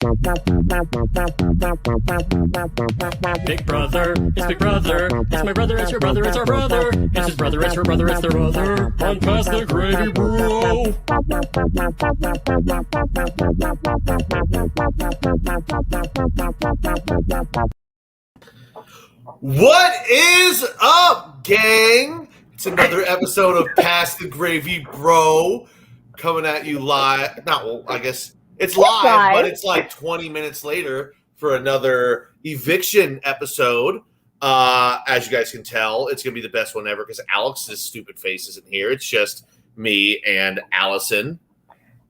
Big brother, it's big brother, it's my brother, it's your brother, it's our brother, it's his brother, it's her brother, it's their brother, on past the gravy, bro. What is up, gang? It's another episode of Pass the Gravy, Bro, coming at you live. I guess it's live, but it's like 20 minutes later for another Eviction episode. As you guys can tell, it's going to be the best one ever because Alex's stupid face isn't here. It's just me and Allison.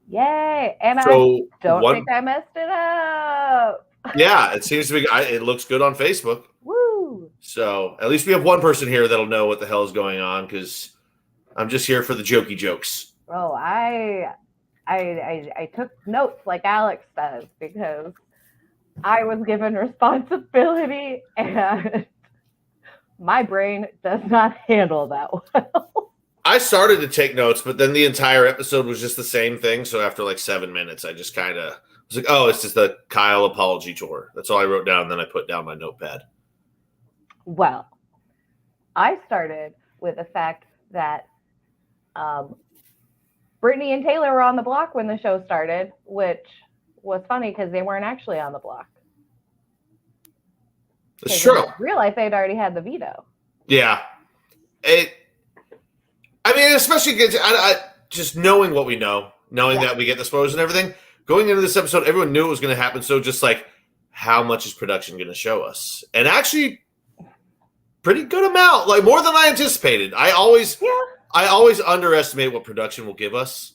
Yay! And I don't think I messed it up. Yeah, it seems to be. It looks good on Facebook. Woo! So at least we have one person here that'll know what the hell is going on because I'm just here for the jokey jokes. Oh, I took notes like Alex does because I was given responsibility and my brain does not handle that well. I started to take notes, but then the entire episode was just the same thing. So after like 7 minutes, I just kind of was like, oh, it's just the Kyle apology tour. That's all I wrote down. And then I put down my notepad. Well, I started with the fact that Brittany and Taylor were on the block when the show started, which was funny because they weren't actually on the block. It's true. In real life, they'd already had the veto. Yeah. Especially because just knowing what we know, knowing that we get the spoilers and everything, going into this episode, everyone knew it was going to happen. So just like, how much is production going to show us? And actually, pretty good amount, like more than I anticipated. I always underestimate what production will give us.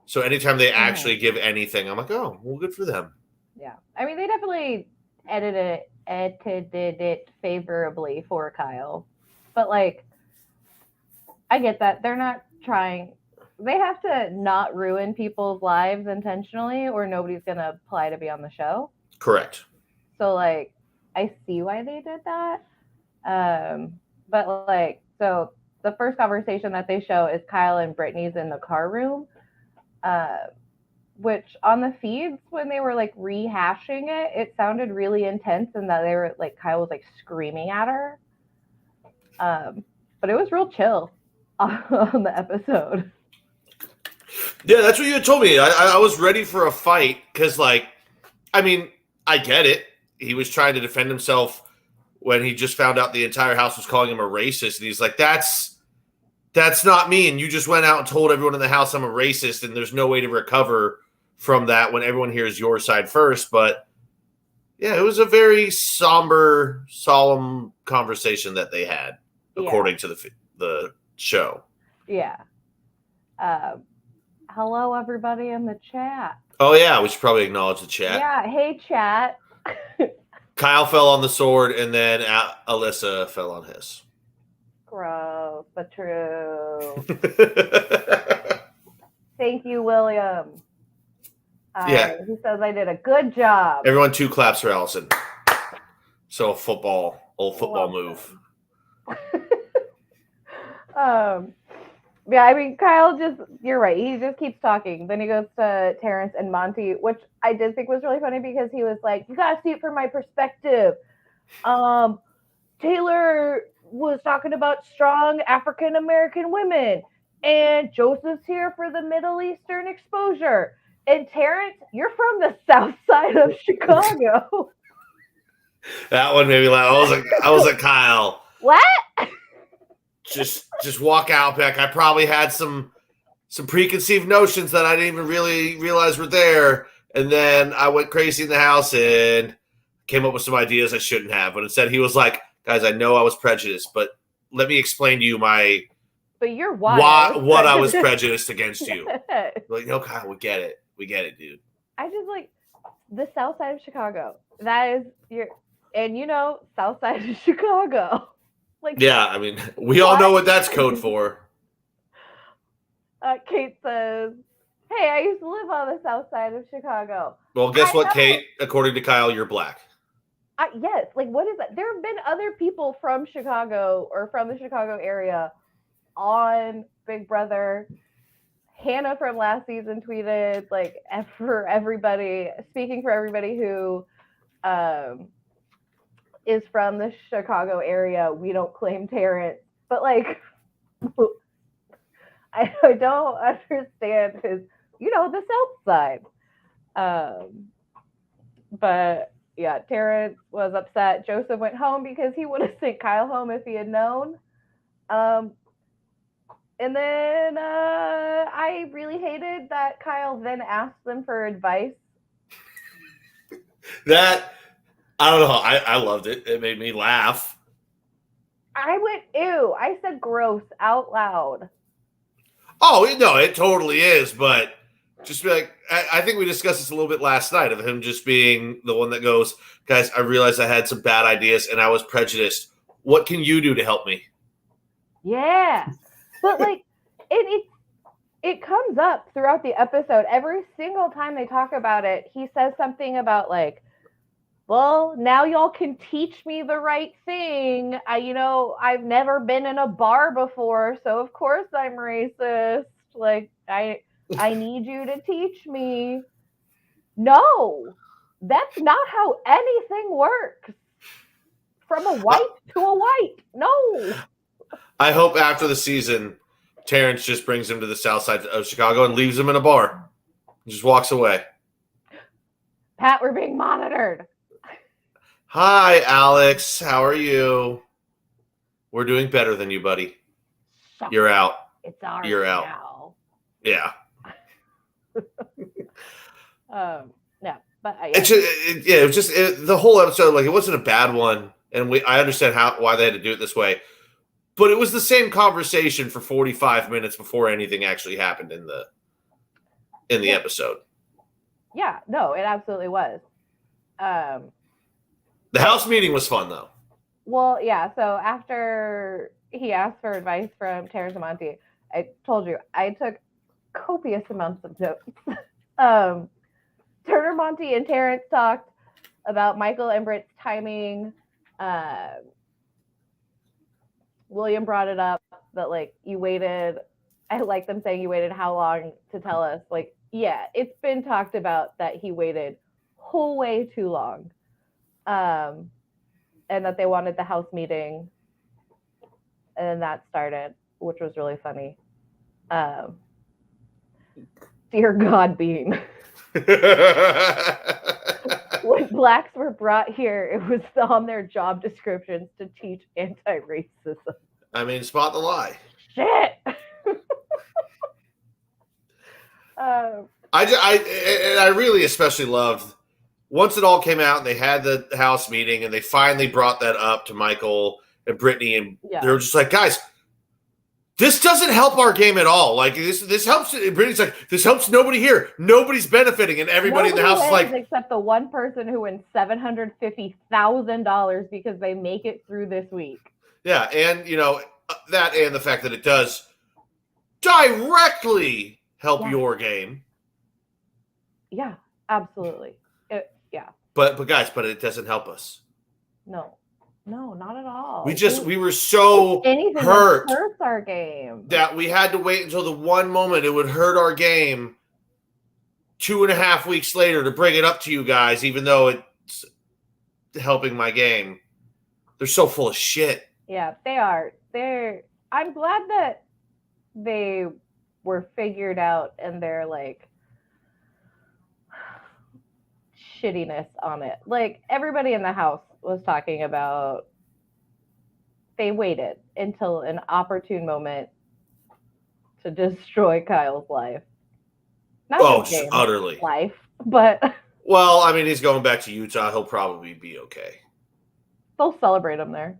So anytime they actually give anything, I'm like, oh, well, good for them. Yeah. I mean, they definitely edited it favorably for Kyle. But like, I get that. They're not trying. They have to not ruin people's lives intentionally or nobody's going to apply to be on the show. Correct. So like, I see why they did that. But like, so the first conversation that they show is Kyle and Brittany's in the car room, which on the feeds when they were like rehashing it, it sounded really intense and that they were like, Kyle was like screaming at her. But it was real chill on the episode. Yeah, that's what you had told me. I was ready for a fight because like, I get it. He was trying to defend himself when he just found out the entire house was calling him a racist. And he's like, that's not me. And you just went out and told everyone in the house I'm a racist and there's no way to recover from that when everyone hears your side first. But yeah, it was a very somber, solemn conversation that they had, according to the show. Yeah. Hello, everybody in the chat. Oh, yeah. We should probably acknowledge the chat. Yeah. Hey, chat. Kyle fell on the sword, and then Alyssa fell on his. Gross, but true. Thank you, William. He says I did a good job. Everyone 2 claps for Allison. So old football move. Kyle you're right. He just keeps talking. Then he goes to Terrence and Monty, which I did think was really funny because he was like, you got to see it from my perspective. Taylor was talking about strong African-American women and Joseph's here for the Middle Eastern exposure. And Terrence, you're from the south side of Chicago. That one made me laugh. I was like, Kyle. What? Just walk out back. I probably had some preconceived notions that I didn't even really realize were there. And then I went crazy in the house and came up with some ideas I shouldn't have. But instead he was like, guys, I know I was prejudiced, but let me explain to you But you're what I was prejudiced against you. Like, no, Kyle, we get it. We get it, dude. I just like the south side of Chicago. That is south side of Chicago. Like, yeah, we all know what that's code for. Kate says, hey, I used to live on the south side of Chicago. Well, guess what, Kate? According to Kyle, you're black. Yes. Like, what is that? There have been other people from Chicago or from the Chicago area on Big Brother Hannah from last season tweeted, like, for everybody, speaking for everybody who is from the Chicago area, we don't claim Terrence. But, like, I don't understand his, the South Side. But, yeah, Terrence was upset. Joseph went home because he would have sent Kyle home if he had known. And then I really hated that Kyle then asked them for advice. That, I don't know. I loved it. It made me laugh. I went, ew. I said gross out loud. Oh, no, it totally is. But just be like, I think we discussed this a little bit last night of him just being the one that goes, guys, I realized I had some bad ideas and I was prejudiced. What can you do to help me? Yeah. But, like, it comes up throughout the episode. Every single time they talk about it, he says something about, like, well, now y'all can teach me the right thing. I've never been in a bar before, so of course I'm racist. Like, I need you to teach me. No, that's not how anything works. From a white to a white. No. I hope after the season, Terrence just brings him to the south side of Chicago and leaves him in a bar. Just walks away. Pat, we're being monitored. Hi, Alex. How are you? We're doing better than you, buddy. You're out. It's ours You're out. now. Yeah. No, but it was just the whole episode. Like, it wasn't a bad one, and I understand why they had to do it this way. But it was the same conversation for 45 minutes before anything actually happened in the episode. Yeah, no, it absolutely was. The house meeting was fun, though. Well, yeah. So after he asked for advice from Terrence and Monty, I told you I took copious amounts of notes. Turner, Monty, and Terrence talked about Michael and Britt's timing. William brought it up that, like, you waited. I like them saying you waited how long to tell us. Like, yeah, it's been talked about that he waited whole way too long. And that they wanted the house meeting. And then that started, which was really funny. Dear God, Bean. When blacks were brought here, it was on their job descriptions to teach anti-racism. I mean, spot the lie. Shit. I really especially loved once it all came out and they had the house meeting and they finally brought that up to Michael and Brittany, and they were just like, guys, this doesn't help our game at all. Like, this helps. Brittany's like, this helps nobody here. Nobody's benefiting, and everybody in the house is like, except the one person who wins $750,000 because they make it through this week. Yeah, and that, and the fact that it does directly help your game. Yeah, absolutely. Yeah. But guys, it doesn't help us. No, not at all. We were so hurt. That hurts our game. That we had to wait until the one moment it would hurt our game 2.5 weeks later to bring it up to you guys, even though it's helping my game. They're so full of shit. Yeah, they are. I'm glad that they were figured out and they're like shittiness on it. Like, everybody in the house was talking about they waited until an opportune moment to destroy Kyle's life. Not just utterly life, but well, I mean, he's going back to Utah. He'll probably be okay. They'll celebrate him there.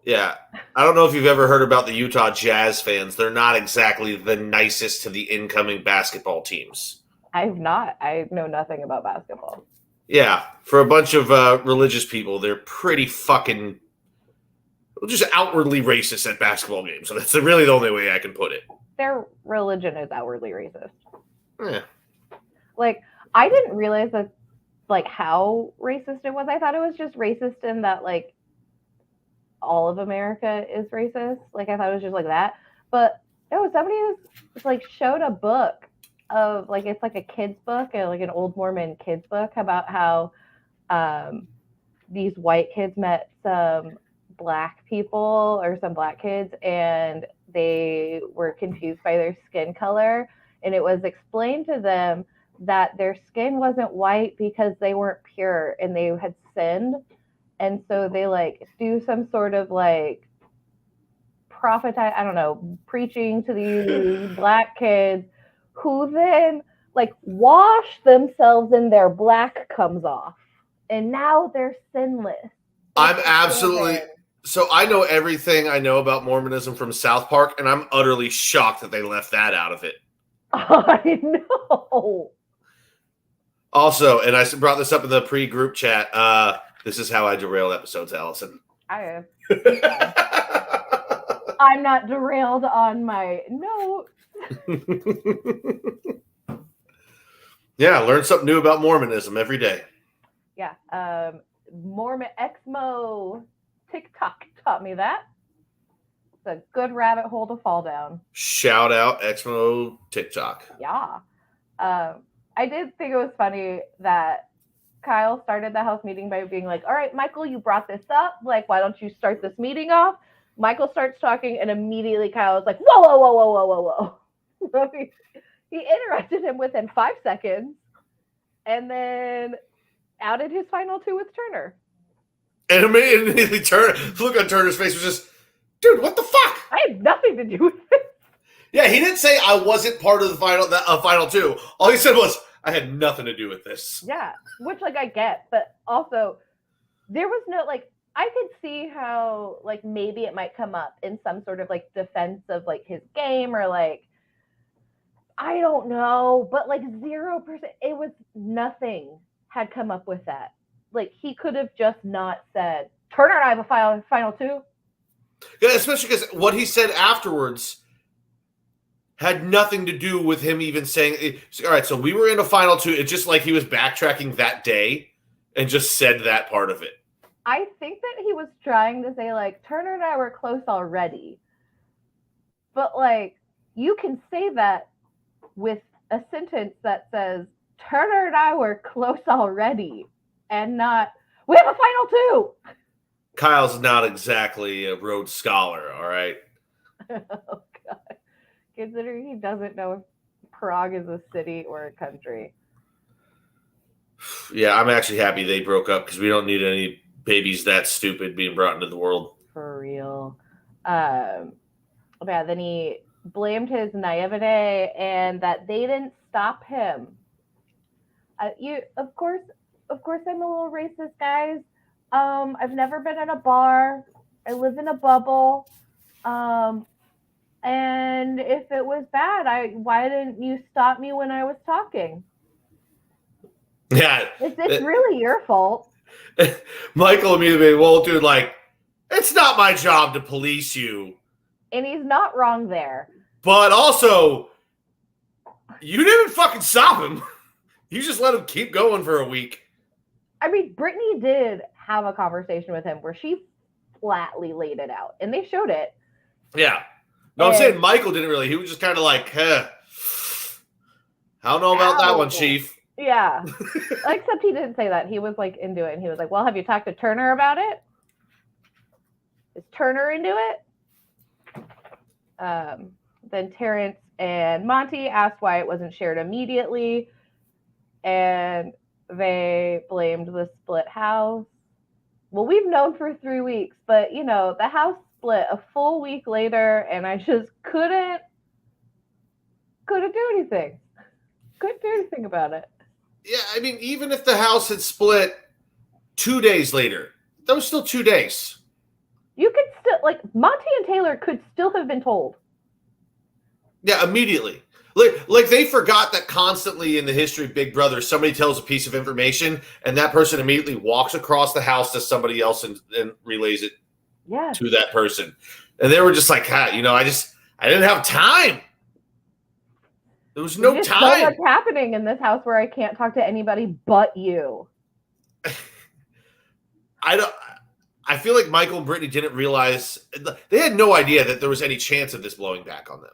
Yeah. I don't know if you've ever heard about the Utah Jazz fans. They're not exactly the nicest to the incoming basketball teams. I've not. I know nothing about basketball. Yeah. For a bunch of religious people, they're pretty fucking just outwardly racist at basketball games. So that's really the only way I can put it. Their religion is outwardly racist. Yeah. Like, I didn't realize that, like, how racist it was. I thought it was just racist in that, like, all of America is racist. Like, I thought it was just like that. But No, somebody was like showed a book of like it's like a kid's book, like an old Mormon kid's book about how these white kids met some black people or some black kids, and they were confused by their skin color, and it was explained to them that their skin wasn't white because they weren't pure and they had sinned, and so they like do some sort of like prophet, I don't know, preaching to these black kids who then like wash themselves and their black comes off and now they're sinless. I'm absolutely so I know everything I know about Mormonism from South Park, and I'm utterly shocked that they left that out of it. I know. Also, and I brought this up in the pre-group chat, this is how I derail episodes, Allison. I I'm not derailed on my notes. Yeah, learn something new about Mormonism every day. Yeah. Mormon Exmo TikTok taught me that. It's a good rabbit hole to fall down. Shout out Exmo TikTok. Yeah. I did think it was funny that Kyle started the house meeting by being like, all right, Michael, you brought this up. Like, why don't you start this meeting off? Michael starts talking, and immediately Kyle was like, whoa, whoa, whoa, whoa, whoa, whoa, whoa. He interrupted him within 5 seconds and then outed his final two with Turner. And immediately look on Turner's face was just, dude, what the fuck? I had nothing to do with it. Yeah, he didn't say I wasn't part of the final two. All he said was, I had nothing to do with this. Yeah, which, like, I get. But also, there was no, like, I could see how, like, maybe it might come up in some sort of, like, defense of, like, his game or, like, I don't know. But, like, 0%, it was nothing had come up with that. Like, he could have just not said, Turner and I have a final two. Yeah, especially because what he said afterwards had nothing to do with him even saying, all right, so we were in a final two. It's just like he was backtracking that day and just said that part of it. I think that he was trying to say, like, Turner and I were close already. But, like, you can say that with a sentence that says, Turner and I were close already, and not, we have a final two. Kyle's not exactly a Rhodes Scholar, all right? Oh, God. Considering he doesn't know if Prague is a city or a country. Yeah, I'm actually happy they broke up because we don't need any babies that stupid being brought into the world. For real. Yeah, then he blamed his naivete and that they didn't stop him. Of course, I'm a little racist, guys. I've never been in a bar. I live in a bubble. And if it was bad, why didn't you stop me when I was talking? Yeah. It's really your fault. Michael immediately, well, dude, like, it's not my job to police you. And he's not wrong there. But also, you didn't fucking stop him. You just let him keep going for a week. I mean, Brittany did have a conversation with him where she flatly laid it out. And they showed it. Yeah. No, I'm saying Michael didn't really. He was just kind of like, I don't know about that one, Chief. Yeah. Except he didn't say that. He was like into it. And he was like, well, have you talked to Turner about it? Is Turner into it? Then Terrence and Monty asked why it wasn't shared immediately. And they blamed the split house. Well, we've known for 3 weeks, but, you know, the house split a full week later, and I just couldn't do anything. Couldn't do anything about it. Yeah, I mean, even if the house had split 2 days later, that was still 2 days. You could still, like, Monty and Taylor could still have been told. Yeah, immediately. Like they forgot that constantly in the history of Big Brother, somebody tells a piece of information, and that person immediately walks across the house to somebody else and relays it to that person. And they were just like, you know, I didn't have time. There was no time. So much happening in this house where I can't talk to anybody but you. I feel like Michael and Brittany didn't realize, they had no idea that there was any chance of this blowing back on them.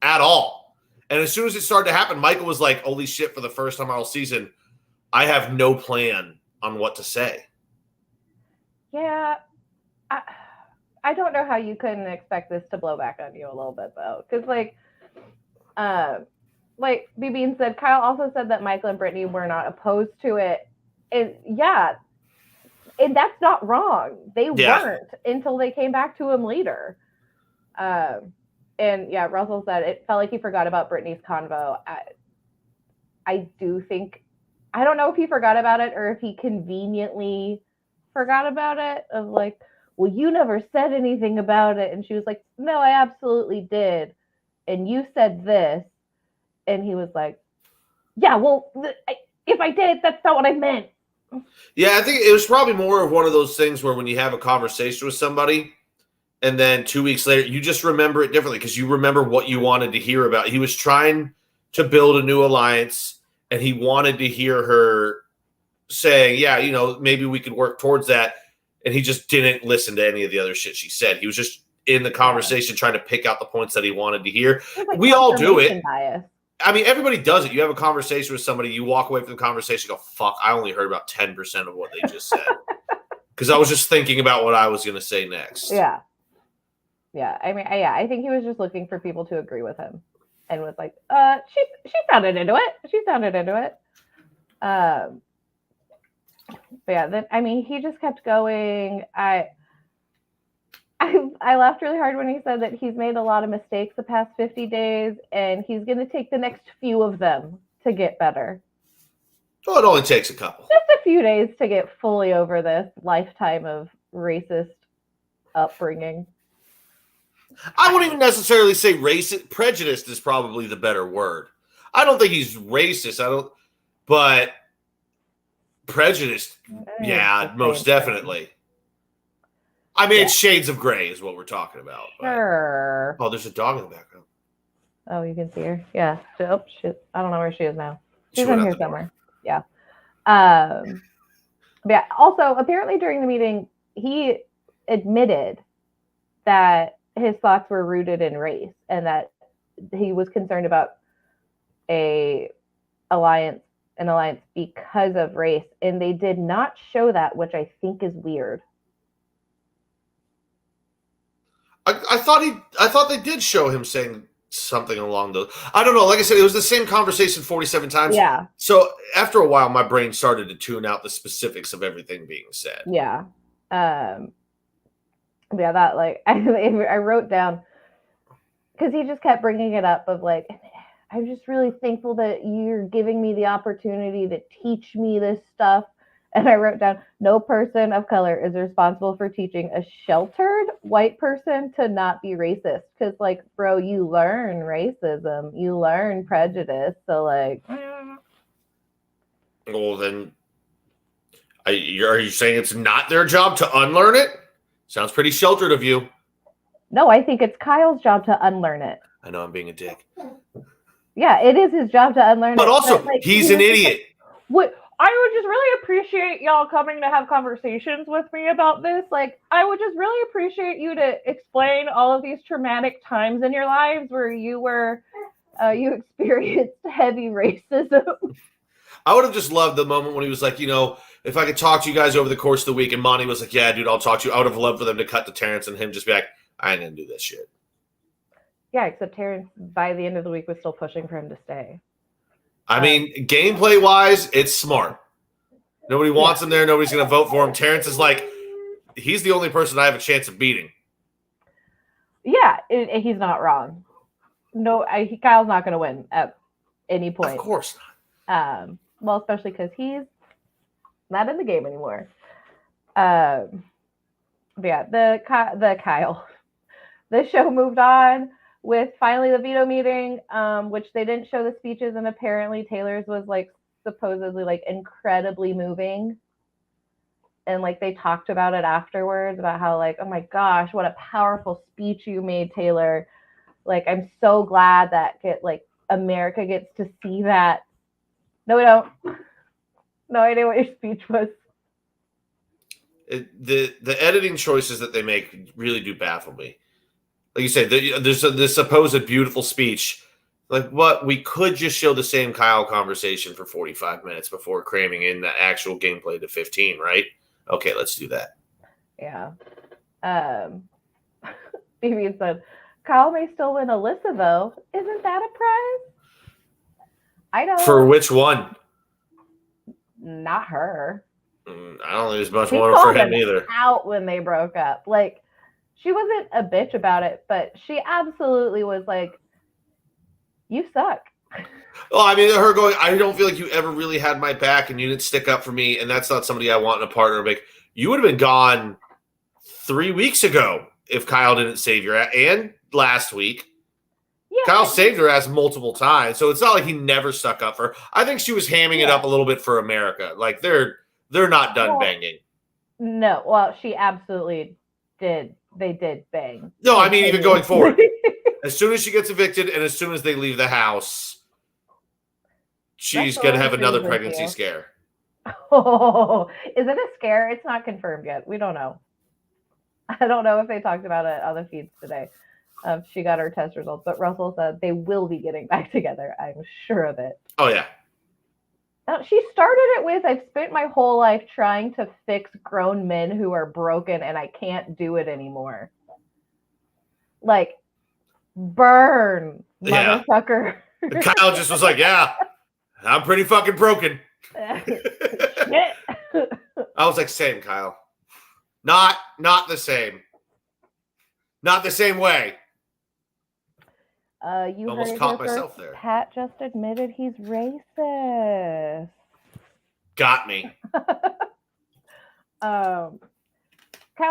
at all. And as soon as it started to happen, Michael was like, holy shit, for the first time all season, I have no plan on what to say. Yeah. I don't know how you couldn't expect this to blow back on you a little bit, though. Because, like BB said, Kyle also said that Michael and Brittany were not opposed to it. And yeah, and that's not wrong. They weren't until they came back to him later. And yeah, Russell said it felt like he forgot about Brittany's convo. I do think, I don't know if he forgot about it or if he conveniently forgot about it, of like, well, you never said anything about it. And she was like, no, I absolutely did. And you said this. And he was like, yeah, well, if I did, that's not what I meant. Yeah, I think it was probably more of one of those things where when you have a conversation with somebody and then 2 weeks later, you just remember it differently because you remember what you wanted to hear about. He was trying to build a new alliance and he wanted to hear her saying, yeah, you know, maybe we could work towards that. And he just didn't listen to any of the other shit she said. He was just in the conversation trying to pick out the points that he wanted to hear. Like we all do it. Bias. I mean, everybody does it. You have a conversation with somebody, you walk away from the conversation, go, fuck, I only heard about 10% of what they just said. Because I was just thinking about what I was going to say next. Yeah. Yeah. I mean, I think he was just looking for people to agree with him and was like, she sounded into it. She sounded into it. But yeah, then, I mean, he just kept going. I laughed really hard when he said that he's made a lot of mistakes the past 50 days and he's going to take the next few of them to get better. Well, it only takes a couple. Just a few days to get fully over this lifetime of racist upbringing. I wouldn't even necessarily say racist. Prejudiced is probably the better word. I don't think he's racist. But prejudiced, yeah, most definitely. I mean, it's shades of gray is what we're talking about. Sure. Oh, there's a dog in the background. Oh, you can see her. Yeah. Oh, shit. I don't know where she is now. She's in here somewhere. Yeah. Yeah. Also, apparently during the meeting, he admitted that his thoughts were rooted in race and that he was concerned about an alliance because of race. And they did not show that, which I think is weird. I thought they did show him saying something along those. I don't know. Like I said, it was the same conversation 47 times. Yeah. So after a while, my brain started to tune out the specifics of everything being said. Yeah. Yeah. That like I wrote down because he just kept bringing it up of like, I'm just really thankful that you're giving me the opportunity to teach me this stuff. And I wrote down, no person of color is responsible for teaching a sheltered white person to not be racist. Because, like, bro, you learn racism. You learn prejudice. So, like... Well, then, are you saying it's not their job to unlearn it? Sounds pretty sheltered of you. No, I think it's Kyle's job to unlearn it. I know I'm being a dick. Yeah, it is his job to unlearn it. But also, like, he's an idiot. What... I would just really appreciate y'all coming to have conversations with me about this. Like, I would just really appreciate you to explain all of these traumatic times in your lives where you experienced heavy racism. I would have just loved the moment when he was like, you know, if I could talk to you guys over the course of the week, and Monty was like, yeah, dude, I'll talk to you. I would have loved for them to cut to Terrence and him just be like, I ain't gonna do this shit. Yeah, except Terrence, by the end of the week, was still pushing for him to stay. I mean, gameplay-wise, it's smart. Nobody wants him there. Nobody's going to vote for him. Terrence is like, he's the only person I have a chance of beating. Yeah, he's not wrong. No, Kyle's not going to win at any point. Of course not. Well, especially because he's not in the game anymore. Yeah, the Kyle. The show moved on with finally the veto meeting, which they didn't show the speeches, and apparently Taylor's was like supposedly like incredibly moving. And like they talked about it afterwards about how like, oh my gosh, what a powerful speech you made, Taylor. Like, I'm so glad that America gets to see that. No, we don't. No idea what your speech was. The editing choices that they make really do baffle me. like you said, there's this supposed beautiful speech. Like, what? We could just show the same Kyle conversation for 45 minutes before cramming in the actual gameplay to 15, right? Okay, let's do that. Yeah. BB said, Kyle may still win Alyssa, though. Isn't that a prize? I know. For which one? Not her. I don't think there's much She more called for him them either. out when they broke up. Like, she wasn't a bitch about it, but she absolutely was like, you suck. Well, I mean, her going, I don't feel like you ever really had my back and you didn't stick up for me, and that's not somebody I want in a partner. Like, you would have been gone 3 weeks ago if Kyle didn't save your ass, and last week. Yeah, Kyle saved her ass multiple times, so it's not like he never stuck up for her. I think she was hamming it up a little bit for America. Like, they're not done banging. No, well, she absolutely did. They did bang. No, I mean, even going forward. As soon as she gets evicted and as soon as they leave the house, she's going to have another pregnancy scare. Oh, is it a scare? It's not confirmed yet. We don't know. I don't know if they talked about it on the feeds today. She got her test results, but Russell said they will be getting back together. I'm sure of it. Oh, yeah. She started it with, I've spent my whole life trying to fix grown men who are broken and I can't do it anymore. Like, burn, motherfucker. Yeah. Kyle just was like, yeah, I'm pretty fucking broken. Shit. I was like, same, Kyle. Not the same. Not the same way. You almost heard caught it myself first. there. Pat just admitted he's racist. Got me. Kyle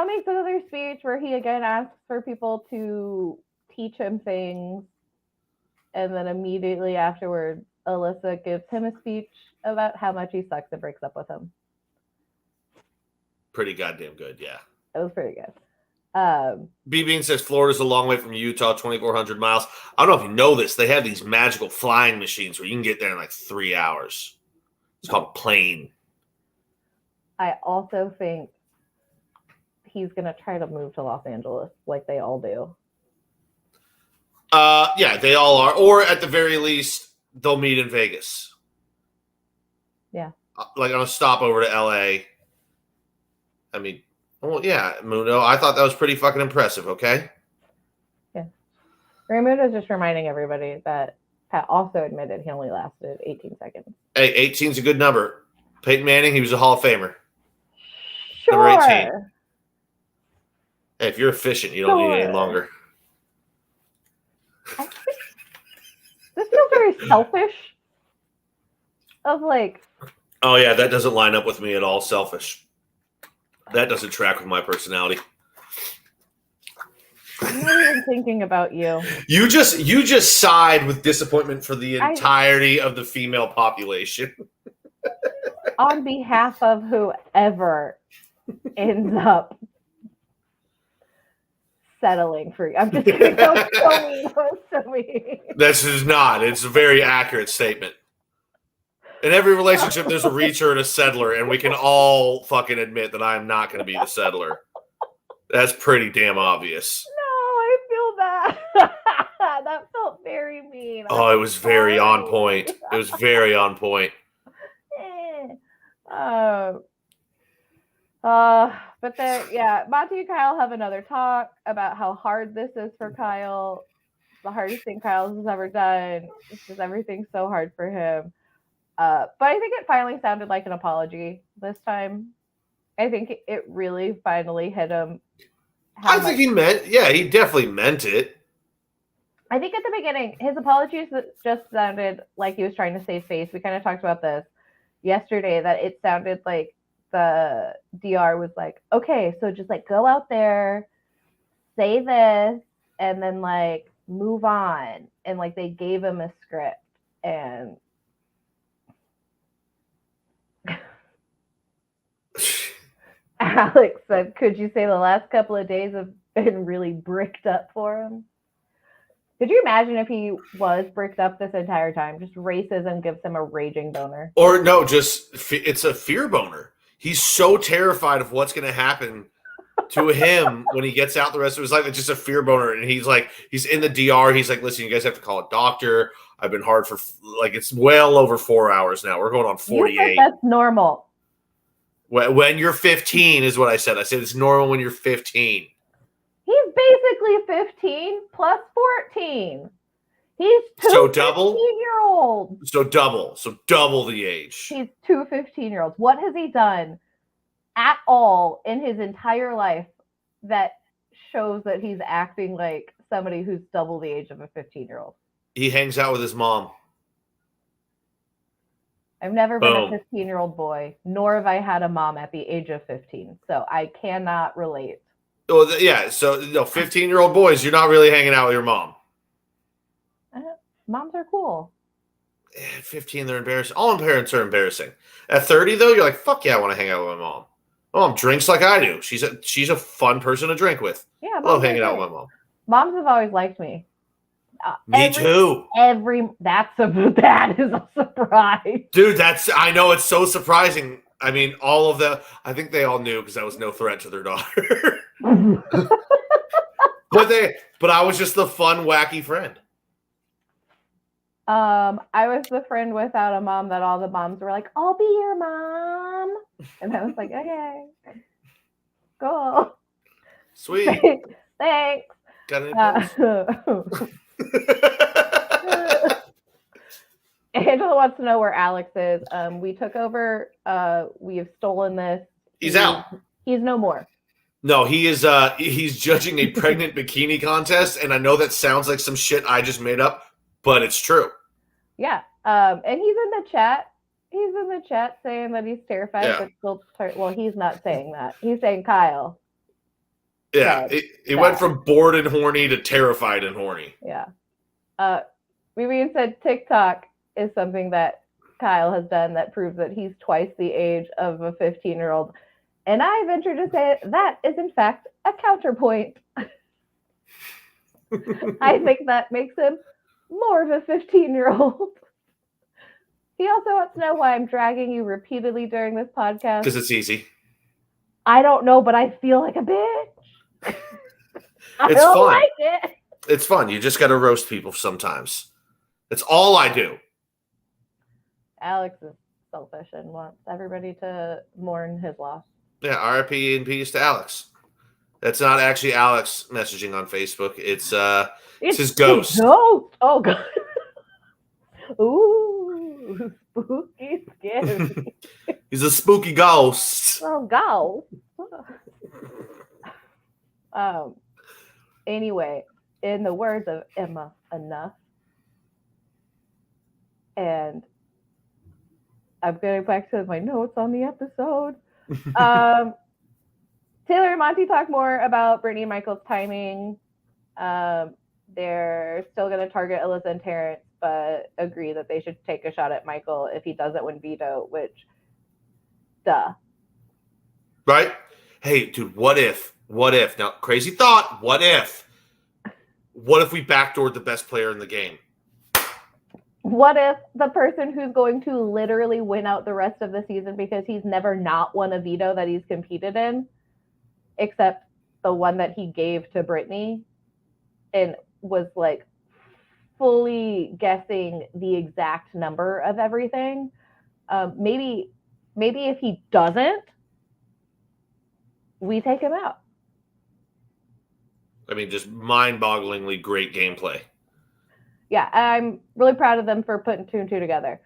makes another speech where he again asks for people to teach him things, and then immediately afterward, Alyssa gives him a speech about how much he sucks and breaks up with him. Pretty goddamn good, yeah. It was pretty good. B-Bean says Florida's a long way from Utah, 2,400 miles. I don't know if you know this. They have these magical flying machines where you can get there in like 3 hours. It's called plane. I also think he's going to try to move to Los Angeles like they all do. Yeah, they all are. Or at the very least, they'll meet in Vegas. Yeah. Like on a stopover to LA. I mean, well, yeah, Muno, I thought that was pretty fucking impressive, okay? Yeah. Raymundo's just reminding everybody that Pat also admitted he only lasted 18 seconds. Hey, 18's a good number. Peyton Manning, he was a Hall of Famer. Sure. Number 18. Hey, if you're efficient, you don't need any longer. This feels very selfish. Of like... Oh, yeah, that doesn't line up with me at all. Selfish. That doesn't track with my personality. I'm not even thinking about you. You just sighed with disappointment for the entirety of the female population. On behalf of whoever ends up settling for you. I'm just kidding. That was so mean. This is not. It's a very accurate statement. In every relationship, there's a reacher and a settler, and we can all fucking admit that I'm not going to be the settler. That's pretty damn obvious. No, I feel bad. That felt very mean. Oh, it was very on point. It was very on point. But then, yeah, Monty and Kyle have another talk about how hard this is for Kyle. The hardest thing Kyle has ever done. It's just everything's so hard for him. But I think it finally sounded like an apology this time. I think it really finally hit him. I think he definitely meant it. I think at the beginning, his apologies just sounded like he was trying to save face. We kind of talked about this yesterday, that it sounded like the DR was like, okay, so just like go out there, say this, and then like move on. And like they gave him a script, and Alex said, could you say the last couple of days have been really bricked up for him? Could you imagine if he was bricked up this entire time? Just racism gives him a raging boner. Or no, just it's a fear boner. He's so terrified of what's going to happen To him, when he gets out the rest of his life, it's just a fear boner. And he's in the DR. He's like, listen, you guys have to call a doctor. I've been hard for, it's well over 4 hours now. We're going on 48. You said that's normal. When you're 15 is what I said. I said it's normal when you're 15. He's basically 15 plus 14. He's two 15-year-olds. So double the age. He's 2 15-year-olds. What has he done at all in his entire life that shows that he's acting like somebody who's double the age of a 15-year-old? He hangs out with his mom. I've never been a 15-year-old boy, nor have I had a mom at the age of 15. So I cannot relate. Oh, yeah. So, 15-year-old boys, you're not really hanging out with your mom. Moms are cool. At 15, they're embarrassing. All parents are embarrassing. At 30, though, you're like, fuck yeah, I want to hang out with my mom. My mom drinks like I do. She's a fun person to drink with. Yeah, I love hanging out with my mom. Moms have always liked me. Me too. That is a surprise. Dude, I know it's so surprising. I mean, all of them, I think they all knew because I was no threat to their daughter. But I was just the fun, wacky friend. I was the friend without a mom that all the moms were like, I'll be your mom. And I was like, okay, cool. Sweet. Thanks. Got any pills? Angela wants to know where Alex is. We took over. We have stolen this. He's out. He's no more. No, he is. He's judging a pregnant bikini contest, and I know that sounds like some shit I just made up, but it's true. Yeah. And he's in the chat. He's in the chat saying that he's terrified, but still. Well, he's not saying that. He's saying Kyle. Yeah, it went from bored and horny to terrified and horny. Yeah. Vivian said TikTok is something that Kyle has done that proves that he's twice the age of a 15-year-old. And I venture to say that is, in fact, a counterpoint. I think that makes him more of a 15-year-old. He also wants to know why I'm dragging you repeatedly during this podcast. Because it's easy. I don't know, but I feel like a bitch. It's fun. Like it. It's fun. You just got to roast people sometimes. That's all I do. Alex is selfish and wants everybody to mourn his loss. Yeah, RIP and peace to Alex. That's not actually Alex messaging on Facebook. It's his ghost. Oh god. Ooh, spooky, scary. He's a spooky ghost. Oh, go. Anyway, in the words of Emma, enough. And I'm getting back to my notes on the episode. Taylor and Monty talk more about Brittany and Michael's timing. They're still going to target Alyssa and Terrence, but agree that they should take a shot at Michael if he doesn't win veto, which, duh. Right? Hey, dude, what if? Now, crazy thought, what if we backdoored the best player in the game? What if the person who's going to literally win out the rest of the season because he's never not won a veto that he's competed in, except the one that he gave to Brittany, and was like fully guessing the exact number of everything. Maybe if he doesn't, we take him out. I mean, just mind-bogglingly great gameplay. Yeah, I'm really proud of them for putting 2 and 2 together.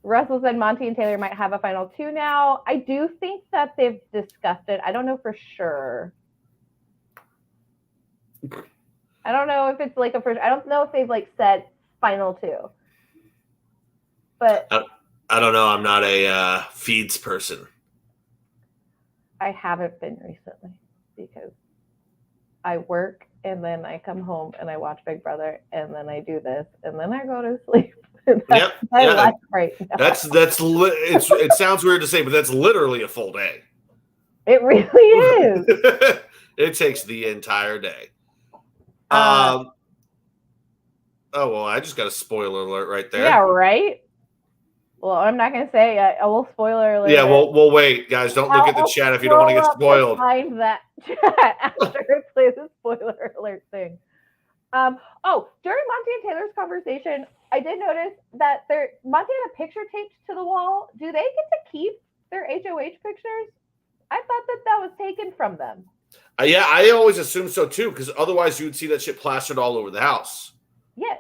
Russell said Monty and Taylor might have a final 2 now. I do think that they've discussed it. I don't know for sure. I don't know if it's like a first. I don't know if they've like said final 2. But I don't know. I'm not a feeds person. I haven't been recently because I work and then I come home and I watch Big Brother and then I do this and then I go to sleep. That's my life right now. It sounds weird to say, but that's literally a full day. It really is. It takes the entire day. Oh well, I just got a spoiler alert right there. Yeah, right. Well, I'm not gonna say. I will spoiler alert. Yeah, we'll wait, guys. Don't look at the chat if you don't want to get spoiled. Find that chat after I play the spoiler alert thing. During Monty and Taylor's conversation, I did notice that Monty had a picture taped to the wall. Do they get to keep their HOH pictures? I thought that was taken from them. Yeah, I always assumed so too, because otherwise you would see that shit plastered all over the house. Yes.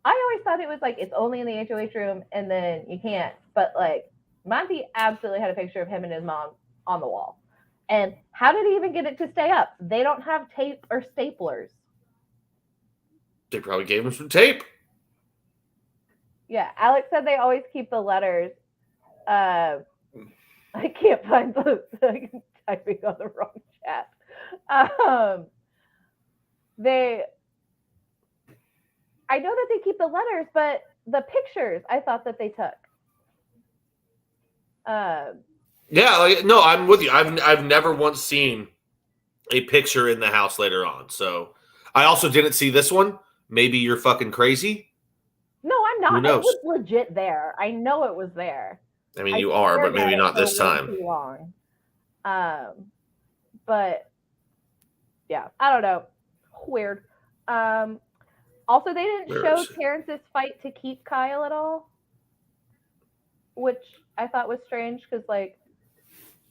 I always thought it was like it's only in the HOH room and then you can't. But like Monty absolutely had a picture of him and his mom on the wall. And how did he even get it to stay up? They don't have tape or staplers. They probably gave him some tape. Yeah, Alex said they always keep the letters. I can't find I'm typing on the wrong chat. I know that they keep the letters, but the pictures I thought that they took. Yeah, no, I'm with you. I've never once seen a picture in the house later on. So I also didn't see this one. Maybe you're fucking crazy. No, I'm not. Who knows? It was legit there. I know it was there. I mean, you are, but maybe not this time. Too long. But yeah, I don't know. Weird. Also, they didn't show Terrence's fight to keep Kyle at all, which I thought was strange because like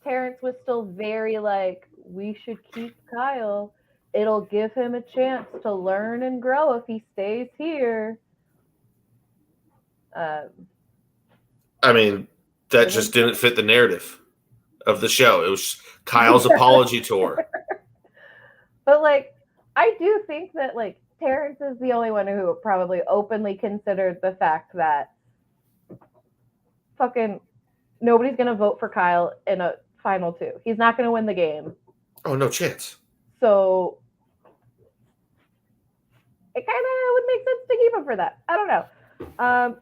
Terrence was still very like, we should keep Kyle. It'll give him a chance to learn and grow if he stays here. I mean, that just didn't fit the narrative of the show. It was Kyle's apology tour. But like, I do think that like Terrence is the only one who probably openly considered the fact that fucking nobody's gonna vote for Kyle in a final two. He's not gonna win the game. Oh, no chance. So it kind of would make sense to keep him for that. I don't know.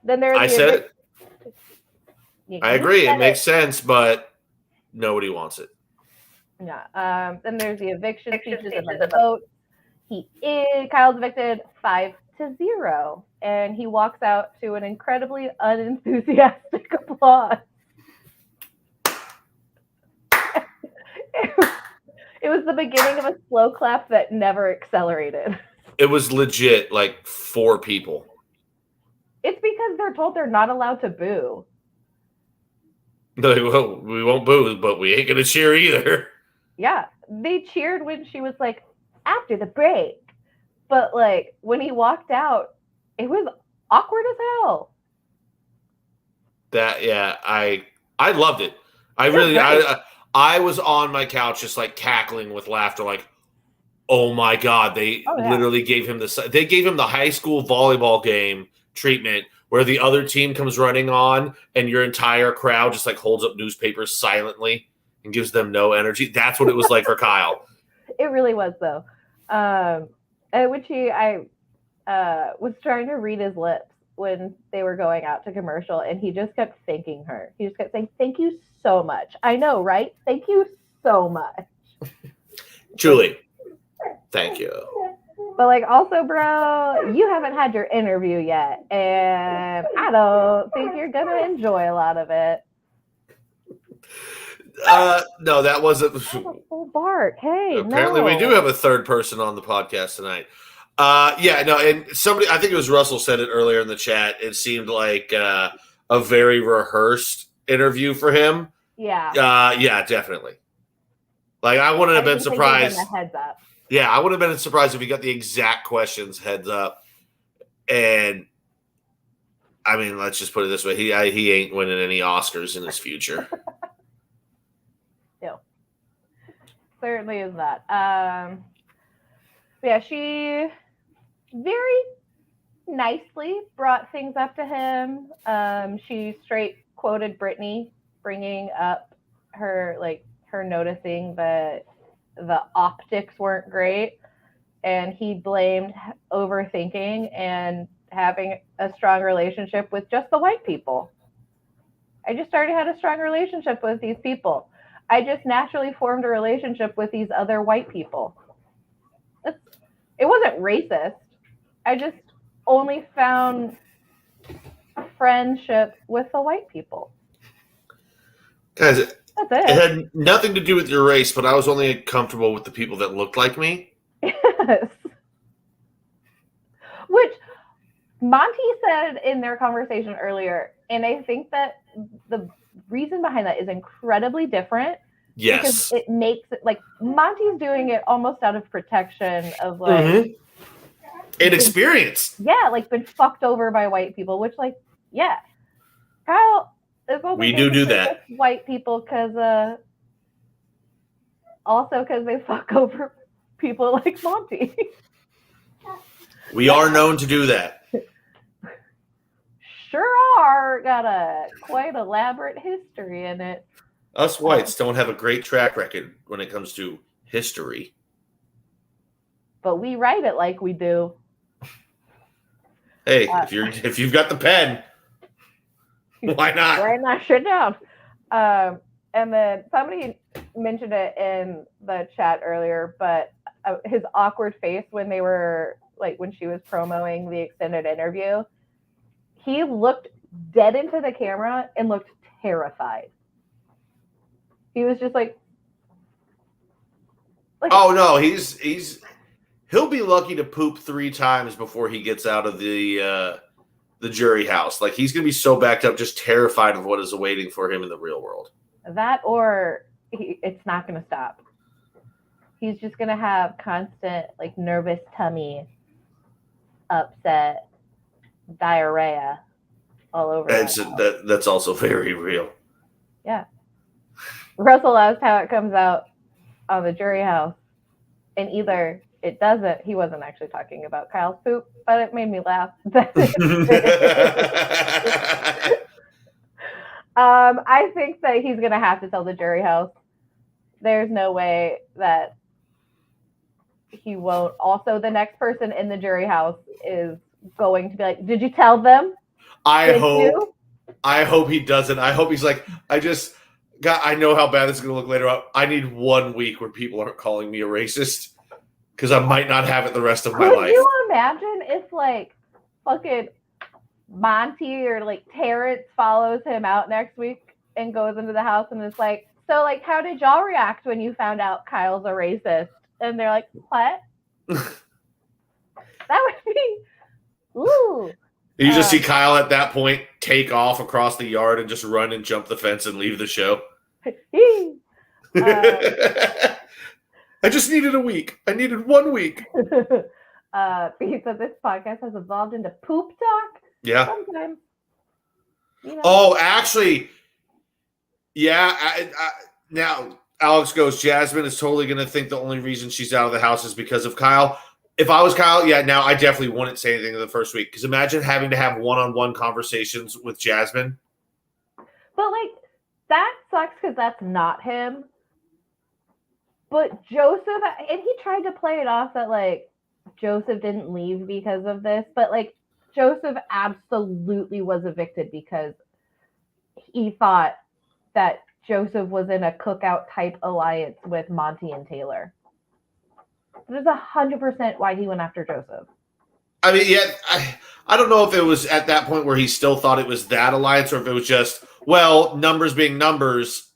Then there's I said it. I agree. It makes sense, but nobody wants it. Yeah. Then there's the eviction speeches and the vote. Kyle's evicted 5-0, and he walks out to an incredibly unenthusiastic applause. It was the beginning of a slow clap that never accelerated. It was legit like 4 people. It's because they're told they're not allowed to boo. No, we won't boo, but we ain't gonna cheer either. Yeah, they cheered when she was like, after the break. But like when he walked out, it was awkward as hell. I loved it. I was on my couch just like cackling with laughter, like, oh my God, they literally gave him the high school volleyball game treatment where the other team comes running on and your entire crowd just like holds up newspapers silently and gives them no energy. That's what it was like for Kyle. It really was though. Which I was trying to read his lips when they were going out to commercial, and he just kept thanking her. He just kept saying, "Thank you so much." I know, right? Thank you so much. Julie, thank you. But like, also, bro, you haven't had your interview yet, and I don't think you're gonna enjoy a lot of it. No, that wasn't. That was a full bark. Hey, apparently we do have a third person on the podcast tonight. And somebody, I think it was Russell, said it earlier in the chat. It seemed like a very rehearsed interview for him. Yeah. Yeah, definitely. Like I wouldn't have been surprised. Heads up. Yeah, I would have been surprised if he got the exact questions heads up. And I mean, let's just put it this way: he ain't winning any Oscars in his future. No, certainly is not. Yeah, she very nicely brought things up to him. She straight quoted Brittany, bringing up her noticing that the optics weren't great, and he blamed overthinking and having a strong relationship with just the white people. I just already had a strong relationship with these people. I just naturally formed a relationship with these other white people. It wasn't racist. I just only found friendship with the white people. Guys, That's it it. had nothing to do with your race, but I was only comfortable with the people that looked like me. Yes. Which Monty said in their conversation earlier, and I think that the reason behind that is incredibly different. Yes. Because it makes it like Monty's doing it almost out of protection of like inexperience. Yeah, like been fucked over by white people, which like, yeah. Kyle is also We do that. White people because also because they fuck over people like Monty. We are known to do that. Sure are. Got a quite elaborate history in it. Us whites don't have a great track record when it comes to history. But we write it like we do. Hey, if you've got the pen, why not? Write that shit down. And then somebody mentioned it in the chat earlier, but his awkward face when they were like when she was promoting the extended interview, he looked dead into the camera and looked terrified. He was just like oh no, he'll be lucky to poop 3 times before he gets out of the jury house. Like he's gonna be so backed up, just terrified of what is awaiting for him in the real world. That or it's not gonna stop. He's just gonna have constant like nervous tummy, upset, diarrhea all over. That's also very real. Yeah. Russell asked how it comes out on the jury house, and either it doesn't. He wasn't actually talking about Kyle's poop, but it made me laugh. I think that he's gonna have to tell the jury house. There's no way that he won't. Also, the next person in the jury house is going to be like, "Did you tell them?" I hope he doesn't. I hope he's like, I know how bad this is going to look later on. I need 1 week where people aren't calling me a racist because I might not have it the rest of my life. Could you imagine if like fucking Monty or like Terrence follows him out next week and goes into the house and is like, so like, how did y'all react when you found out Kyle's a racist? And they're like, what? That would be, ooh. You just see Kyle at that point take off across the yard and just run and jump the fence and leave the show. I just needed a week. I needed 1 week. Because this podcast has evolved into poop talk. Yeah. Sometimes. You know. Oh, actually, yeah. Now, Alex goes, Jasmine is totally going to think the only reason she's out of the house is because of Kyle. If I was Kyle, yeah, now I definitely wouldn't say anything in the first week. Because imagine having to have one-on-one conversations with Jasmine. But, like, that sucks because that's not him. But Joseph, and he tried to play it off that, like, Joseph didn't leave because of this. But, like, Joseph absolutely was evicted because he thought that Joseph was in a cookout-type alliance with Monty and Taylor. There's 100% why he went after Joseph. I mean, yeah, I don't know if it was at that point where he still thought it was that alliance or if it was just, well, numbers being numbers,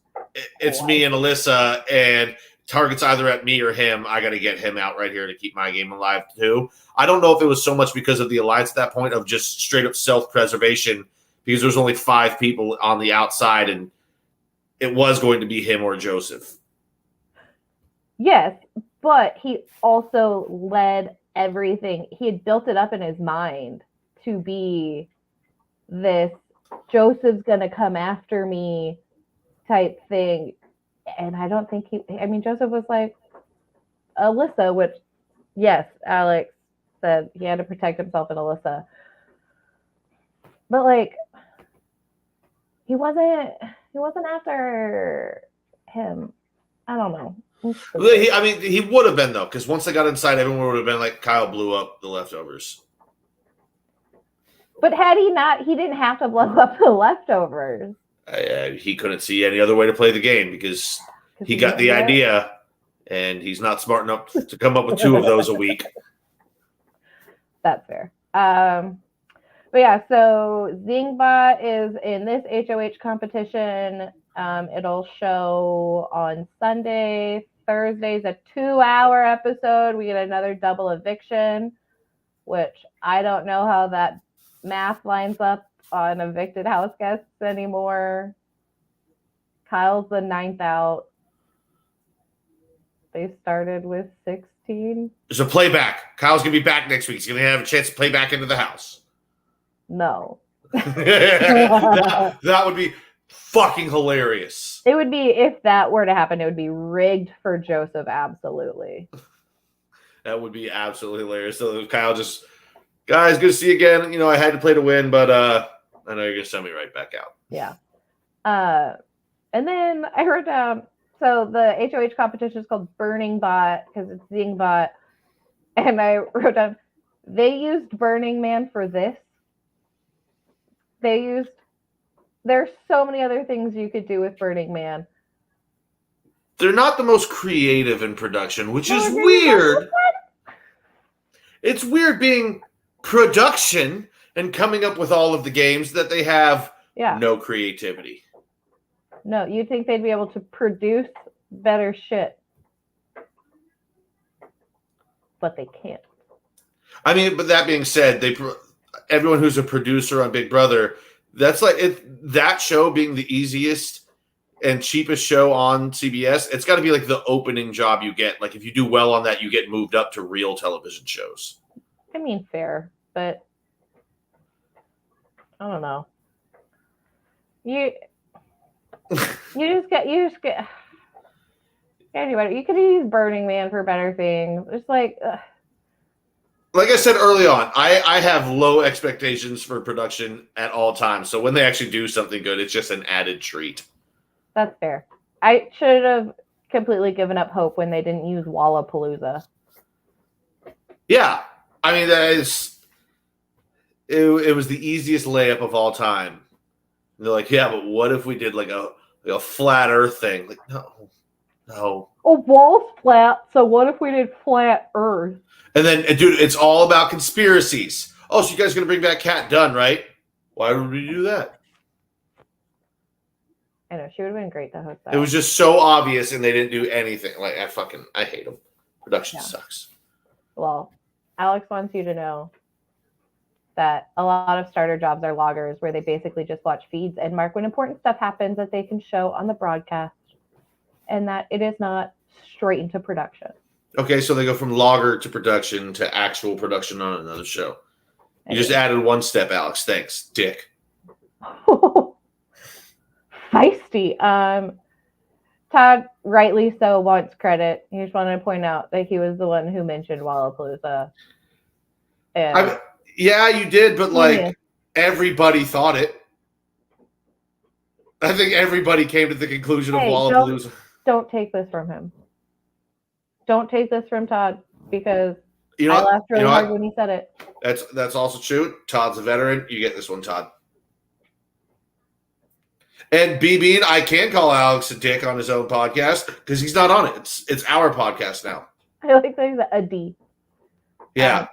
it's me and Alyssa, and target's either at me or him. I got to get him out right here to keep my game alive, too. I don't know if it was so much because of the alliance at that point of just straight up self-preservation because there was only 5 people on the outside, and it was going to be him or Joseph. Yes, but he also led everything. He had built it up in his mind to be this Joseph's going to come after me type thing. And I don't think Joseph was like, Alyssa, which, yes, Alex said he had to protect himself and Alyssa. But, like, he wasn't after him. I don't know. He would have been, though, because once they got inside, everyone would have been like, Kyle blew up the leftovers. But had he not, he didn't have to blow up the leftovers. He couldn't see any other way to play the game because he got the idea, and he's not smart enough to come up with 2 of those a week. That's fair. But yeah, so Zingbot is in this HOH competition. It'll show on Sunday. Thursday's a 2-hour episode. We get another double eviction, which I don't know how that math lines up on evicted house guests anymore. Kyle's the 9th out. They started with 16. There's a playback. Kyle's going to be back next week. He's going to have a chance to play back into the house. No. that would be fucking hilarious. It would be, if that were to happen, it would be rigged for Joseph, absolutely. That would be absolutely hilarious. So Kyle just, guys, good to see you again. You know, I had to play to win, but I know you're going to send me right back out. Yeah. And then I wrote down, so the HOH competition is called Burning Bot because it's Zingbot. And I wrote down, they used Burning Man for this. There's so many other things you could do with Burning Man. They're not the most creative in production, which is weird. It's weird being production and coming up with all of the games that they have no creativity. No, you'd think they'd be able to produce better shit. But they can't. I mean, but that being said, everyone who's a producer on Big Brother, that's like that show being the easiest and cheapest show on CBS. It's got to be like the opening job you get. Like if you do well on that, you get moved up to real television shows. I mean, fair, but I don't know. You just get. Anybody, you could use Burning Man for better things. It's like I said early on, I have low expectations for production at all times. So when they actually do something good, it's just an added treat. That's fair. I should have completely given up hope when they didn't use Wallapalooza. Yeah. I mean, it was the easiest layup of all time. And they're like, yeah, but what if we did like a flat earth thing? Like, no. Oh, wall's flat, so what if we did flat earth? And then, dude, it's all about conspiracies. Oh, so you guys are going to bring back Kat Dunn, right? Why would we do that? I know, she would have been great to host that. It was just so obvious, and they didn't do anything. Like, I hate them. Production sucks. Well, Alex wants you to know that a lot of starter jobs are loggers, where they basically just watch feeds and mark when important stuff happens that they can show on the broadcast, and that it is not straight into production. Okay, so they go from logger to production to actual production on another show. You just added one step, Alex. Thanks, dick. Feisty. Todd, rightly so, wants credit. He just wanted to point out that he was the one who mentioned Wallapalooza. And yeah, you did, but everybody thought it. I think everybody came to the conclusion of Wallapalooza. Don't take this from him. Don't take this from Todd, because I laughed really hard when he said it. That's also true. Todd's a veteran. You get this one, Todd. And BB, I can call Alex a dick on his own podcast because he's not on it. It's our podcast now. I like that he's a D. Yeah.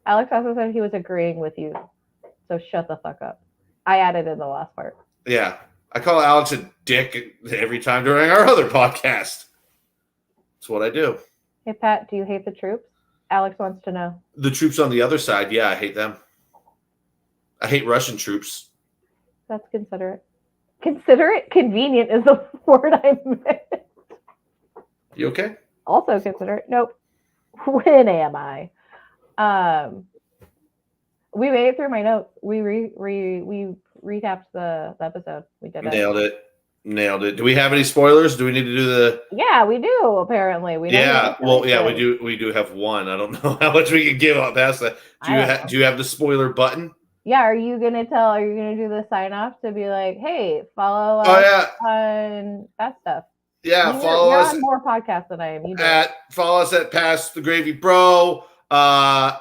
Alex also said he was agreeing with you, so shut the fuck up. I added in the last part. Yeah. I call Alex a dick every time during our other podcast. That's what I do. Hey, Pat, do you hate the troops? Alex wants to know. The troops on the other side, yeah, I hate them. I hate Russian troops. That's considerate. Considerate? Convenient is the word I meant. You okay? Also considerate. Nope. When am I? We made it through my notes. We recapped the episode. We did it. Nailed it. Do we have any spoilers? Do we need to do the? Yeah, we do. Apparently, we. We do have one. I don't know how much we can give up past that. Do you have the spoiler button? Yeah. Are you gonna do the sign off to be like, hey, follow us on that stuff? Yeah, follow us. You're on more podcasts than I am. Follow us at Pass the Gravy Bro.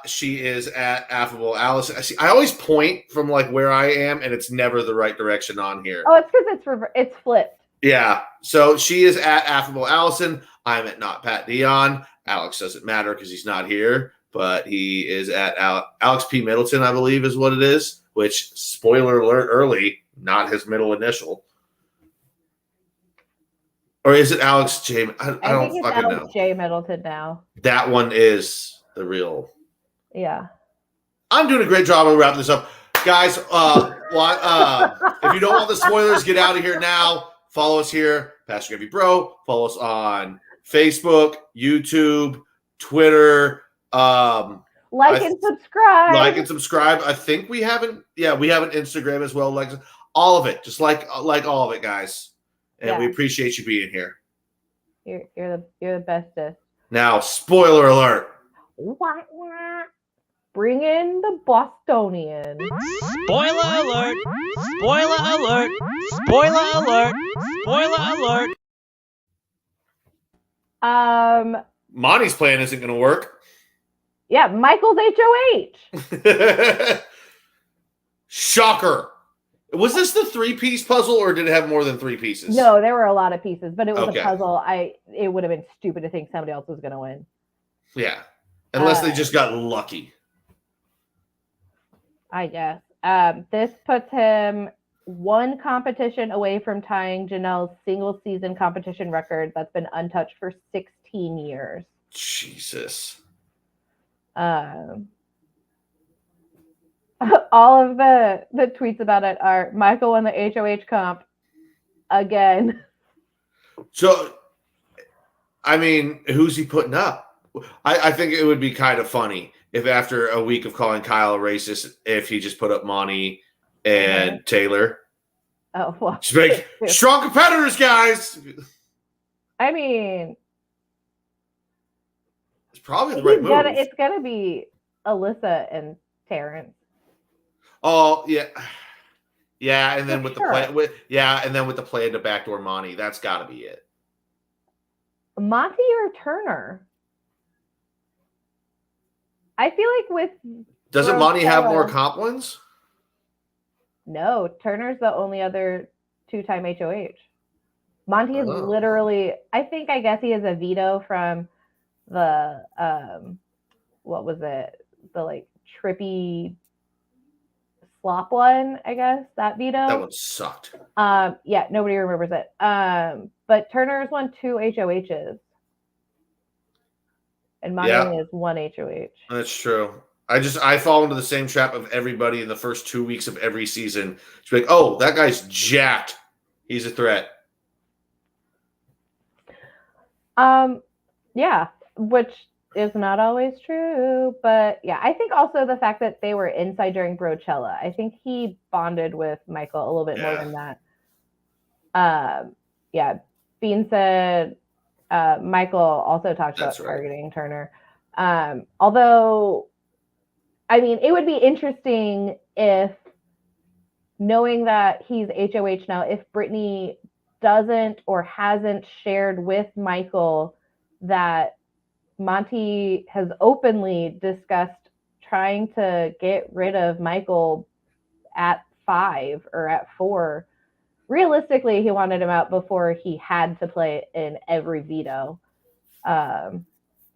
She is at Affable Allison. I always point from like where I am, and it's never the right direction on here. Oh, it's because it's flipped. Yeah. So she is at Affable Allison. I'm at Not Pat Dion. Alex doesn't matter because he's not here. but he is at Alex P. Middleton, I believe is what it is, which, spoiler alert early, not his middle initial. Or is it Alex J? I don't think it's fucking Alex know. J. Middleton now. That one is the real. Yeah. I'm doing a great job of wrapping this up. Guys, if you don't want the spoilers, get out of here now. Follow us here, Pastor Gravy Bro. Follow us on Facebook, YouTube, Twitter. Like and subscribe. Like and subscribe. I think we haven't. Yeah, we have an Instagram as well. Like all of it, just like all of it, guys. And we appreciate you being here. You're the bestest. Now, spoiler alert. Bring in the Bostonian. Spoiler alert! Spoiler alert! Spoiler alert! Spoiler alert! Monty's plan isn't going to work. Yeah, Michael's HOH. Shocker. Was this the 3-piece puzzle, or did it have more than 3 pieces? No, there were a lot of pieces, but it was a puzzle. It would have been stupid to think somebody else was going to win. Yeah, unless they just got lucky. I guess. This puts him one competition away from tying Janelle's single season competition record that's been untouched for 16 years. Jesus. All of the tweets about it are Michael won the HOH comp again. So, I mean, who's he putting up? I think it would be kind of funny if after a week of calling Kyle a racist, if he just put up Monty and Taylor. Oh, well. Just make strong competitors, guys. I mean, it's probably the right move. It's going to be Alyssa and Terrence. Oh, yeah. Yeah, and then with the play and then with the play into backdoor Monty, that's got to be it. Monty or Turner? I feel like with doesn't Monty have more comp wins? No, Turner's the only other 2-time HOH. Monty is literally, I guess he has a veto from the what was it? The like trippy slop one, I guess, that veto. That one sucked. Yeah, nobody remembers it. But Turner's won 2 HOHs. And Monty is 1 HOH. That's true. I fall into the same trap of everybody in the first 2 weeks of every season. It's like, oh, that guy's jacked. He's a threat. Yeah, which is not always true, but yeah, I think also the fact that they were inside during Brochella, I think he bonded with Michael a little bit more than that. Yeah, Bean said Michael also talked about targeting Turner. Although, I mean, it would be interesting if, knowing that he's HOH now, if Brittany doesn't or hasn't shared with Michael that Monty has openly discussed trying to get rid of Michael at 5 or at 4. Realistically, he wanted him out before he had to play in every veto,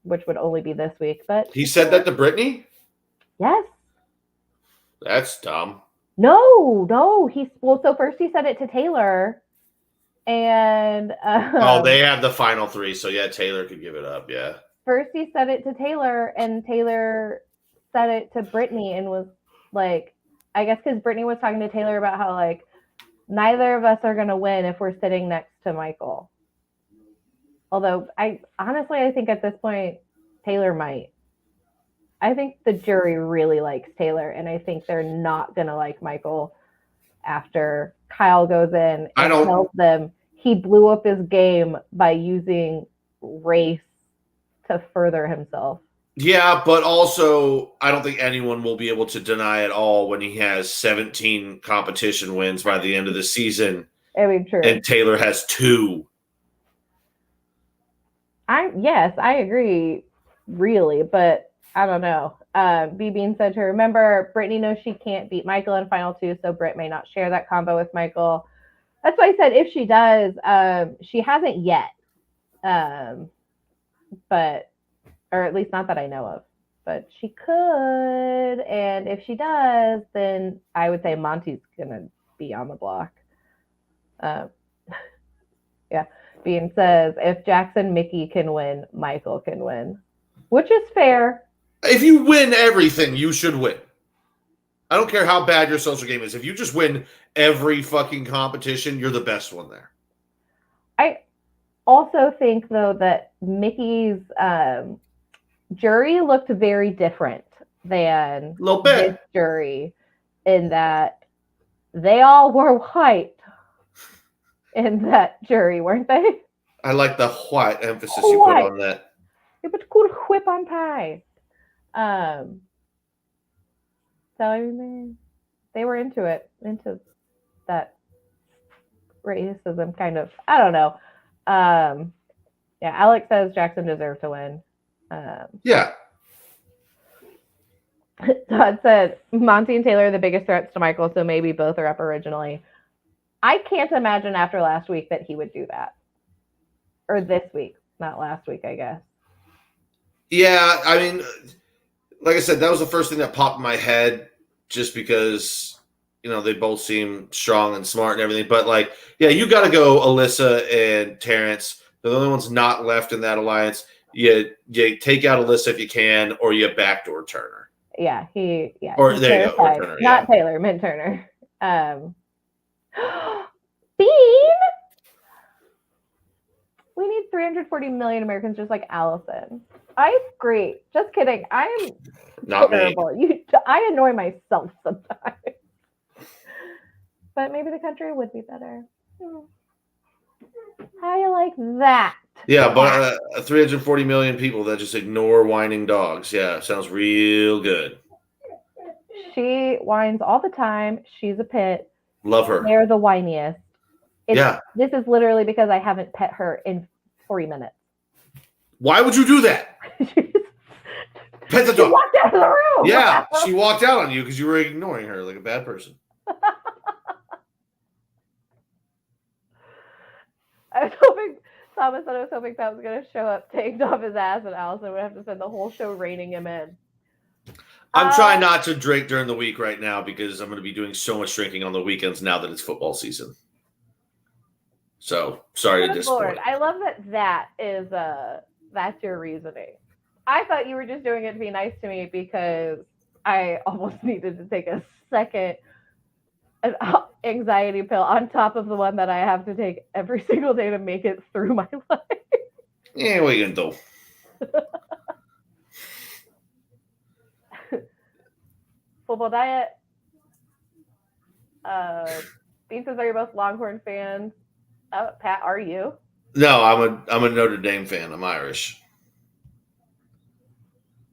which would only be this week. But he said that to Brittany? Yes. That's dumb. No. So first he said it to Taylor, and they have the final 3, so yeah, Taylor could give it up. Yeah. First he said it to Taylor, and Taylor said it to Brittany, and was like, I guess because Brittany was talking to Taylor about how like neither of us are going to win if we're sitting next to Michael. Although I think at this point Taylor might. I think the jury really likes Taylor, and I think they're not going to like Michael after Kyle goes in and tells them he blew up his game by using race to further himself. Yeah, but also I don't think anyone will be able to deny at all when he has 17 competition wins by the end of the season. I mean, true. And Taylor has 2. I agree, really, but I don't know. B. Bean said to remember, Brittany knows she can't beat Michael in Final 2, so Britt may not share that combo with Michael. That's why I said if she does, she hasn't yet. But, or at least not that I know of. but she could. And if she does, then I would say Monty's going to be on the block. Yeah. Bean says, if Jackson Mickey can win, Michael can win, which is fair. If you win everything, you should win. I don't care how bad your social game is. If you just win every fucking competition, you're the best one there. I also think, though, that Mickey's jury looked very different than this jury in that they all wore white in that jury, weren't they? I like the white emphasis you put on that. It was cool whip on pie. So I mean, they were into that racism kind of. I don't know. Yeah, Alex says Jackson deserved to win. Yeah. Todd said Monty and Taylor are the biggest threats to Michael, so maybe both are up originally. I can't imagine after last week that he would do that. Or this week, not last week, I guess. Yeah, I mean, like I said, that was the first thing that popped in my head just because, they both seem strong and smart and everything. But, you got to go Alyssa and Terrence. They're the only ones not left in that alliance. You take out Alyssa if you can, or you backdoor Turner. Yeah, Or there you go, Turner, not Taylor, Mint Turner. Bean. We need 340 million Americans just like Allison. I agree. Just kidding. I'm not terrible. I annoy myself sometimes. But maybe the country would be better. How do you like that? Yeah, but 340 million people that just ignore whining dogs. Yeah, sounds real good. She whines all the time. She's a pit. Love her. They're the whiniest. This is literally because I haven't pet her in 3 minutes. Why would you do that? Pet the dog. She walked out of the room. Yeah, she walked out on you because you were ignoring her like a bad person. I was hoping, Thomas said I was hoping Pat was going to show up, take off his ass, and Allison would have to spend the whole show reining him in. I'm trying not to drink during the week right now because I'm going to be doing so much drinking on the weekends now that it's football season. So, sorry to disappoint. Lord, I love that is that's your reasoning. I thought you were just doing it to be nice to me because I almost needed to take a second anxiety pill on top of the one that I have to take every single day to make it through my life. Yeah, what are you going to do? Football diet. Bean says, are you both Longhorn fans? Pat, are you? No, I'm a Notre Dame fan. I'm Irish.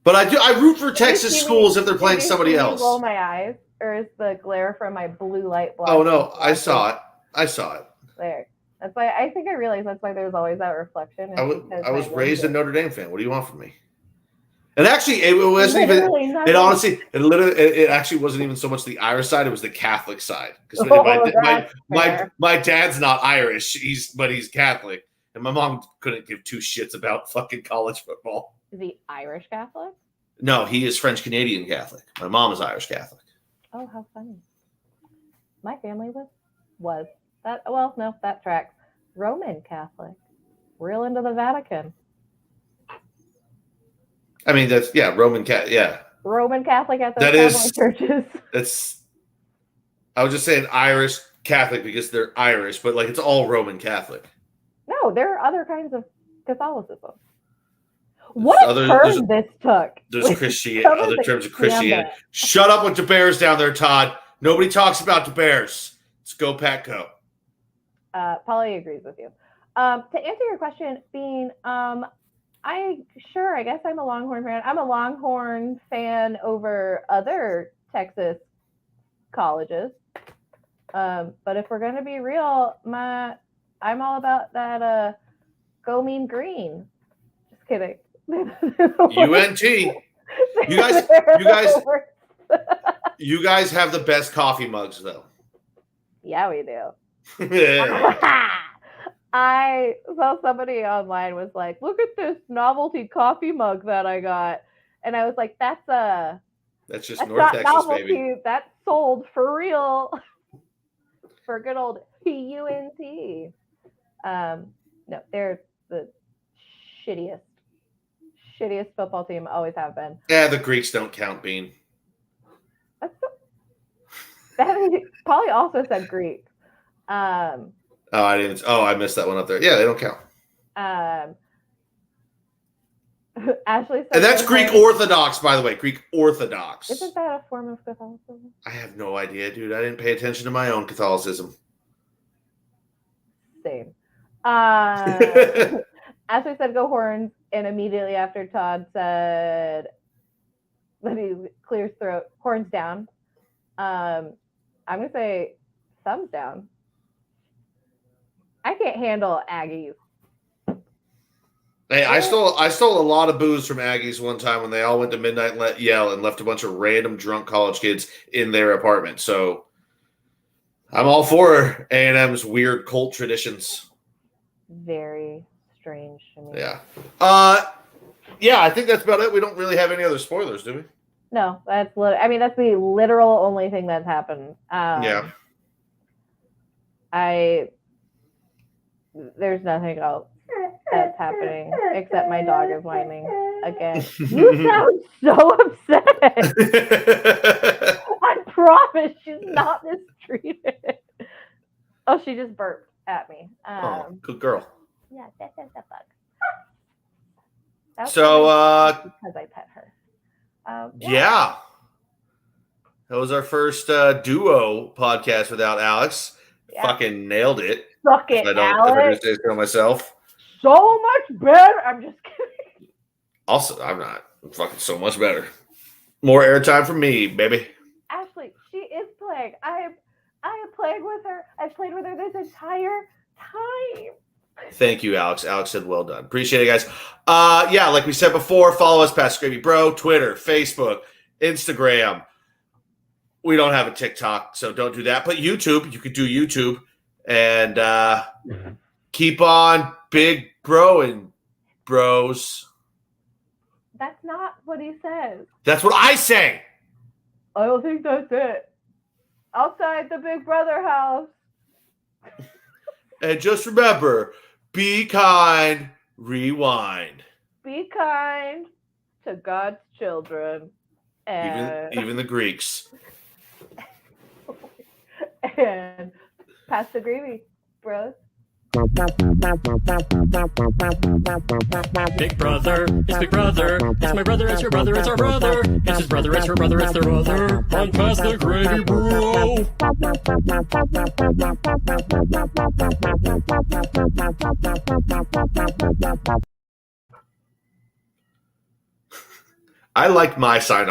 But I root for Texas schools if they're playing somebody else. Roll my eyes, or is the glare from my blue light blocked? Oh no, I saw it. There. That's why I think I realized that's why there's always that reflection. I was raised a Notre Dame fan. What do you want from me? And actually, it wasn't even. It honestly, it actually wasn't even so much the Irish side; it was the Catholic side. Because my dad's not Irish; he's Catholic, and my mom couldn't give two shits about fucking college football. Is he Irish Catholic? No, he is French Canadian Catholic. My mom is Irish Catholic. Oh, how funny! My family was that. Well, no, that tracks. Roman Catholic, real into the Vatican. I mean, that's Roman Catholic. Yeah, Roman Catholic at those churches. That's. I was just saying Irish Catholic because they're Irish, but it's all Roman Catholic. No, there are other kinds of Catholicism. What a turn this took. There's other terms of Christianity. Shut up with the Bears down there, Todd. Nobody talks about the Bears. Let's go, Pat, go. Polly agrees with you. To answer your question, Bean, I guess I'm a Longhorn fan. I'm a Longhorn fan over other Texas colleges. But if we're going to be real, I'm all about that go mean green. Just kidding. UNT. You guys have the best coffee mugs, though. Yeah, we do. I saw somebody online was like, look at this novelty coffee mug that I got. And I was like, that's just that's North not Texas, novelty. baby. That's sold for real. For good old PUNT. No, they're the shittiest football team, always have been. Yeah, the Greeks don't count, Bean. Polly also said Greek. I didn't. Oh, I missed that one up there. Yeah, they don't count. Ashley said, and that's Greek Orthodox, by the way. Greek Orthodox. Isn't that a form of Catholicism? I have no idea, dude. I didn't pay attention to my own Catholicism. Same. Ashley said, "Go Horns," and immediately after Todd said that he clears throat, horns down. I'm gonna say thumbs down. I can't handle Aggies. Hey, I stole a lot of booze from Aggies one time when they all went to Midnight Yell and left a bunch of random drunk college kids in their apartment. So I'm all for A&M's weird cult traditions. Very strange to me. Yeah. Yeah, I think that's about it. We don't really have any other spoilers, do we? No, that's that's the literal only thing that's happened. Yeah. There's nothing else that's happening except my dog is whining again. You sound so upset. I promise she's not mistreated. Oh, she just burped at me. Good girl. Yeah, that's a bug. So, because I pet her. Yeah. That was our first duo podcast without Alex. Yeah. Fucking nailed it. Suck it, Alex. If I do say so myself. So much better. I'm just kidding. Also, I'm not. I'm fucking so much better. More airtime for me, baby. Ashley, she is plague. I have played with her. I've played with her this entire time. Thank you, Alex. Alex said, well done. Appreciate it, guys. Yeah, like we said before, follow us, Pastor Gravy Bro, Twitter, Facebook, Instagram. We don't have a TikTok, so don't do that. But YouTube, you could do YouTube. And keep on big broing, bros. That's not what he says. That's what I say. I don't think that's it. Outside the Big Brother house. And just remember, be kind, rewind. Be kind to God's children. And Even the Greeks. And pass the gravy, bros. Big brother, it's big brother. It's my brother, it's your brother, it's our brother. It's his brother, it's her brother, it's their brother. On Pass the Gravy Bro. I like my sign off.